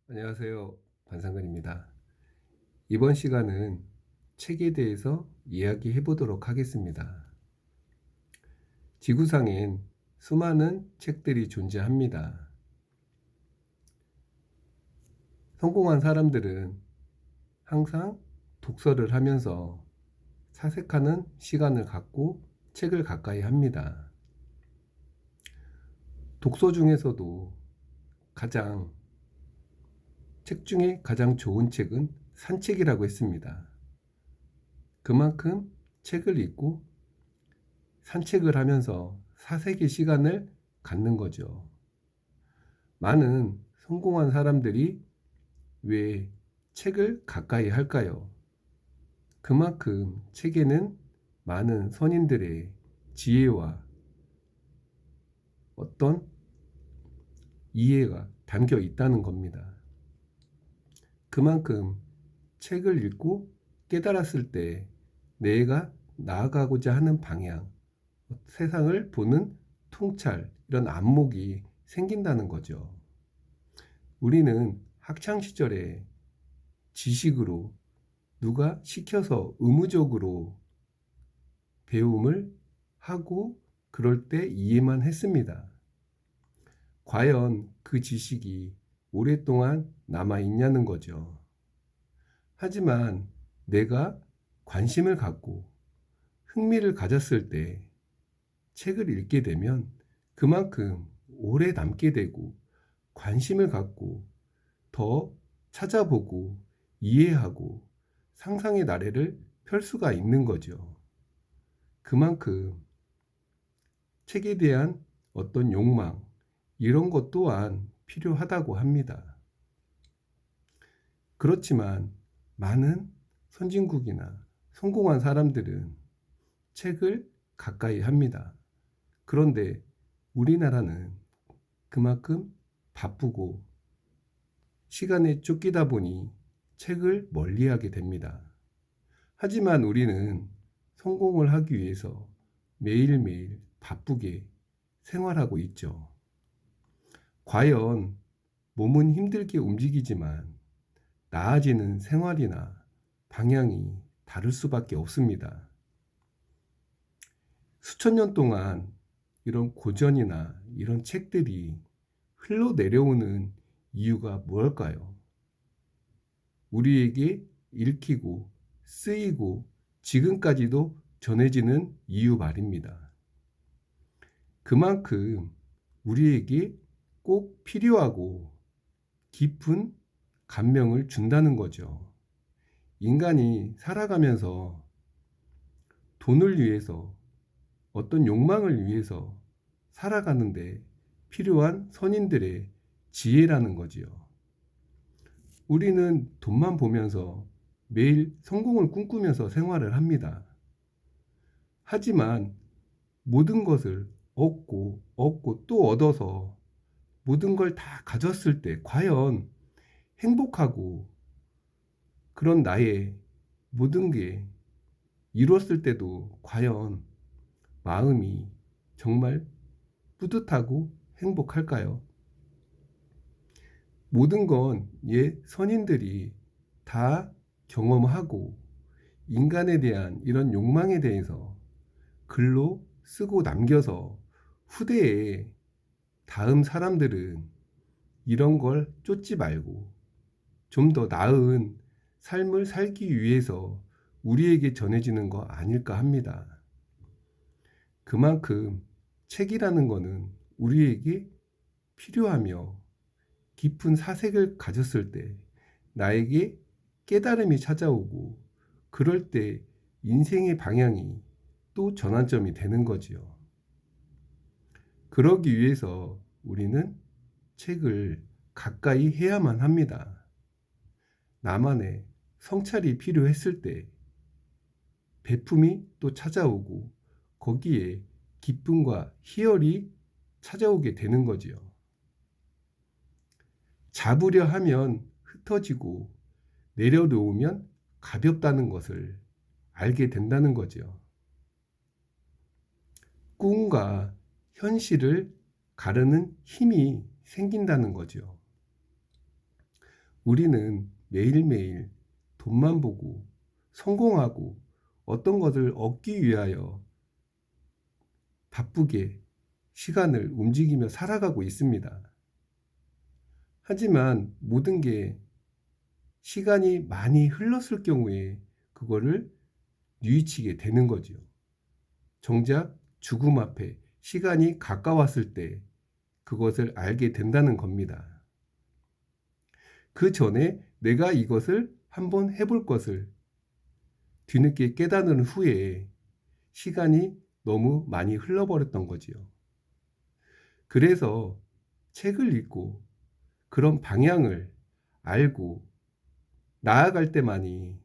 안녕하세요. 반상근입니다. 이번 시간은 책에 대해서 이야기해 보도록 하겠습니다. 지구상엔 수많은 책들이 존재합니다. 성공한 사람들은 항상 독서를 하면서 사색하는 시간을 갖고 책을 가까이 합니다. 독서 중에서도 책 중에 가장 좋은 책은 산책이라고 했습니다. 그만큼 책을 읽고 산책을 하면서 사색의 시간을 갖는 거죠. 많은 성공한 사람들이 왜 책을 가까이 할까요? 그만큼 책에는 많은 선인들의 지혜와 어떤 이해가 담겨 있다는 겁니다. 그만큼 책을 읽고 깨달았을 때 내가 나아가고자 하는 방향, 세상을 보는 통찰, 이런 안목이 생긴다는 거죠. 우리는 학창 시절에 지식으로 누가 시켜서 의무적으로 배움을 하고 그럴 때 이해만 했습니다. 과연 그 지식이 오랫동안 남아있냐는 거죠. 하지만 내가 관심을 갖고 흥미를 가졌을 때 책을 읽게 되면 그만큼 오래 남게 되고 관심을 갖고 더 찾아보고 이해하고 상상의 나래를 펼 수가 있는 거죠. 그만큼 책에 대한 어떤 욕망, 이런 것 또한 필요하다고 합니다. 그렇지만 많은 선진국이나 성공한 사람들은 책을 가까이 합니다. 그런데 우리나라는 그만큼 바쁘고 시간에 쫓기다 보니 책을 멀리하게 됩니다. 하지만 우리는 성공을 하기 위해서 매일매일 바쁘게 생활하고 있죠. 과연 몸은 힘들게 움직이지만 나아지는 생활이나 방향이 다를 수밖에 없습니다. 수천 년 동안 이런 고전이나 이런 책들이 흘러내려오는 이유가 무엇일까요? 우리에게 읽히고 쓰이고 지금까지도 전해지는 이유 말입니다. 그만큼 우리에게 꼭 필요하고 깊은 감명을 준다는 거죠. 인간이 살아가면서 돈을 위해서 어떤 욕망을 위해서 살아가는데 필요한 선인들의 지혜라는 거지요. 우리는 돈만 보면서 매일 성공을 꿈꾸면서 생활을 합니다. 하지만 모든 것을 얻고 또 얻어서 모든 걸 다 가졌을 때 과연 행복하고 그런 나의 모든 게 이뤘을 때도 과연 마음이 정말 뿌듯하고 행복할까요? 모든 건 선인들이 다 경험하고 인간에 대한 이런 욕망에 대해서 글로 쓰고 남겨서 후대에 다음 사람들은 이런 걸 쫓지 말고 좀 더 나은 삶을 살기 위해서 우리에게 전해지는 거 아닐까 합니다. 그만큼 책이라는 거는 우리에게 필요하며 깊은 사색을 가졌을 때 나에게 깨달음이 찾아오고 그럴 때 인생의 방향이 또 전환점이 되는 거지요. 그러기 위해서 우리는 책을 가까이 해야만 합니다. 나만의 성찰이 필요했을 때 배품이 또 찾아오고 거기에 기쁨과 희열이 찾아오게 되는 거지요. 잡으려 하면 흩어지고 내려놓으면 가볍다는 것을 알게 된다는 거죠. 꿈과 현실을 가르는 힘이 생긴다는 거죠. 우리는 매일매일 돈만 보고 성공하고 어떤 것을 얻기 위하여 바쁘게 시간을 움직이며 살아가고 있습니다. 하지만 모든 게 시간이 많이 흘렀을 경우에 그거를 뉘우치게 되는 거죠. 정작 죽음 앞에 시간이 가까웠을 때 그것을 알게 된다는 겁니다. 그 전에 내가 이것을 한번 해볼 것을 뒤늦게 깨닫는 후에 시간이 너무 많이 흘러버렸던 거지요. 그래서 책을 읽고 그런 방향을 알고 나아갈 때만이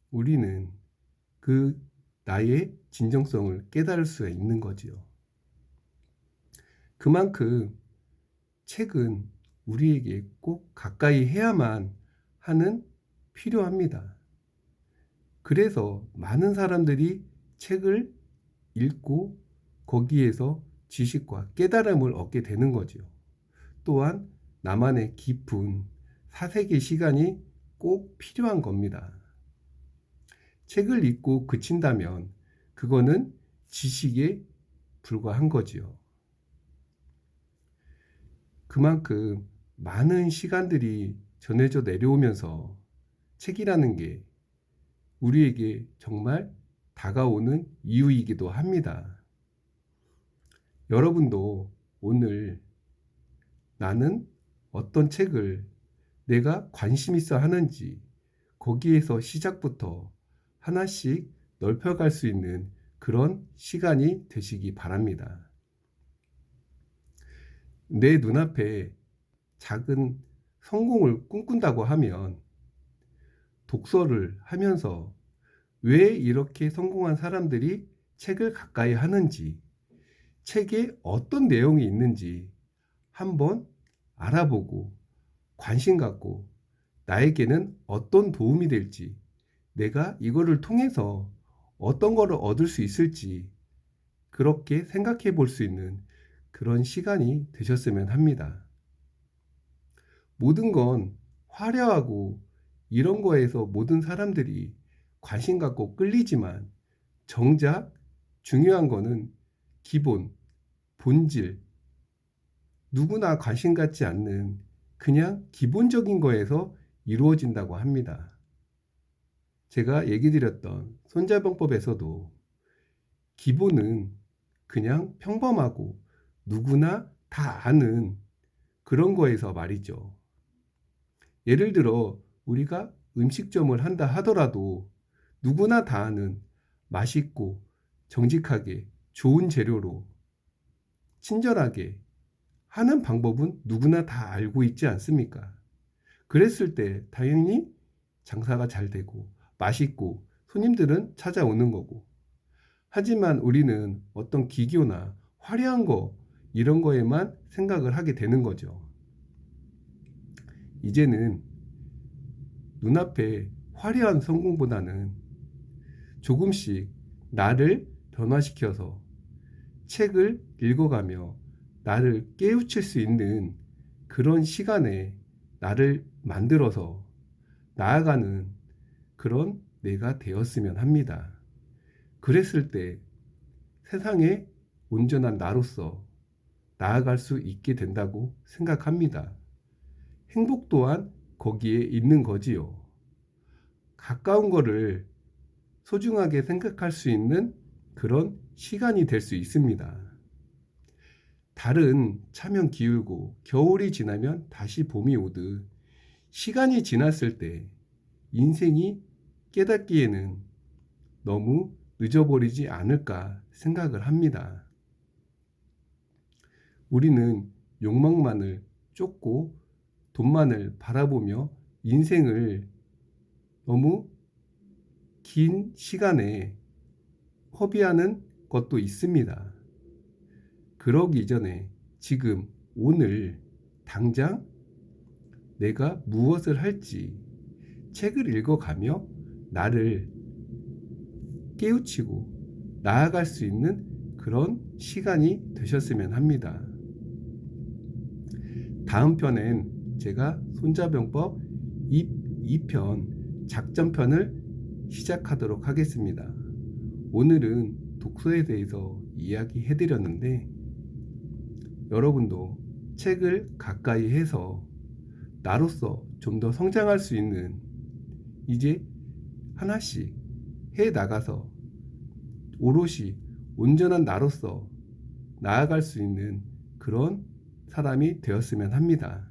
우리는 그 나의 진정성을 깨달을 수가 있는 거지요. 그만큼 책은 우리에게 꼭 가까이 해야만 하는 필요합니다. 그래서 많은 사람들이 책을 읽고 거기에서 지식과 깨달음을 얻게 되는 거죠. 또한 나만의 깊은 사색의 시간이 꼭 필요한 겁니다. 책을 읽고 그친다면 그거는 지식에 불과한 거지요. 그만큼 많은 시간들이 전해져 내려오면서 책이라는 게 우리에게 정말 다가오는 이유이기도 합니다. 여러분도 오늘 나는 어떤 책을 내가 관심 있어 하는지 거기에서 시작부터 하나씩 넓혀갈 수 있는 그런 시간이 되시기 바랍니다. 내 눈앞에 작은 성공을 꿈꾼다고 하면 독서를 하면서 왜 이렇게 성공한 사람들이 책을 가까이 하는지, 책에 어떤 내용이 있는지 한번 알아보고 관심 갖고 나에게는 어떤 도움이 될지, 내가 이거를 통해서 어떤 거를 얻을 수 있을지 그렇게 생각해 볼 수 있는 그런 시간이 되셨으면 합니다. 모든 건 화려하고 이런 거에서 모든 사람들이 관심 갖고 끌리지만 정작 중요한 거는 기본, 본질, 누구나 관심 갖지 않는 그냥 기본적인 거에서 이루어진다고 합니다. 제가 얘기 드렸던 손자병법에서도 기본은 그냥 평범하고 누구나 다 아는 그런 거에서 말이죠. 예를 들어 우리가 음식점을 한다 하더라도 누구나 다 아는 맛있고 정직하게 좋은 재료로 친절하게 하는 방법은 누구나 다 알고 있지 않습니까? 그랬을 때 당연히 장사가 잘 되고 맛있고 손님들은 찾아오는 거고. 하지만 우리는 어떤 기교나 화려한 거 이런 거에만 생각을 하게 되는 거죠. 이제는 눈앞에 화려한 성공보다는 조금씩 나를 변화시켜서 책을 읽어가며 나를 깨우칠 수 있는 그런 시간에 나를 만들어서 나아가는 그런 내가 되었으면 합니다. 그랬을 때 세상에 온전한 나로서 나아갈 수 있게 된다고 생각합니다. 행복 또한 거기에 있는 거지요. 가까운 거를 소중하게 생각할 수 있는 그런 시간이 될 수 있습니다. 달은 차면 기울고 겨울이 지나면 다시 봄이 오듯 시간이 지났을 때 인생이 깨닫기에는 너무 늦어버리지 않을까 생각을 합니다. 우리는 욕망만을 쫓고 돈만을 바라보며 인생을 너무 긴 시간에 허비하는 것도 있습니다. 그러기 전에 지금 오늘 당장 내가 무엇을 할지 책을 읽어가며 나를 깨우치고 나아갈 수 있는 그런 시간이 되셨으면 합니다. 다음 편엔 제가 손자병법 2편 작전편을 시작하도록 하겠습니다. 오늘은 독서에 대해서 이야기해 드렸는데 여러분도 책을 가까이 해서 나로서 좀 더 성장할 수 있는, 이제 하나씩 해 나가서 오롯이 온전한 나로서 나아갈 수 있는 그런 사람이 되었으면 합니다.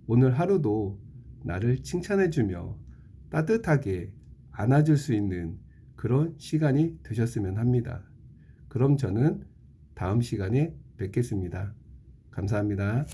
오늘 하루도 나를 칭찬해주며 따뜻하게 안아줄 수 있는 그런 시간이 되셨으면 합니다. 그럼 저는 다음 시간에 뵙겠습니다. 감사합니다.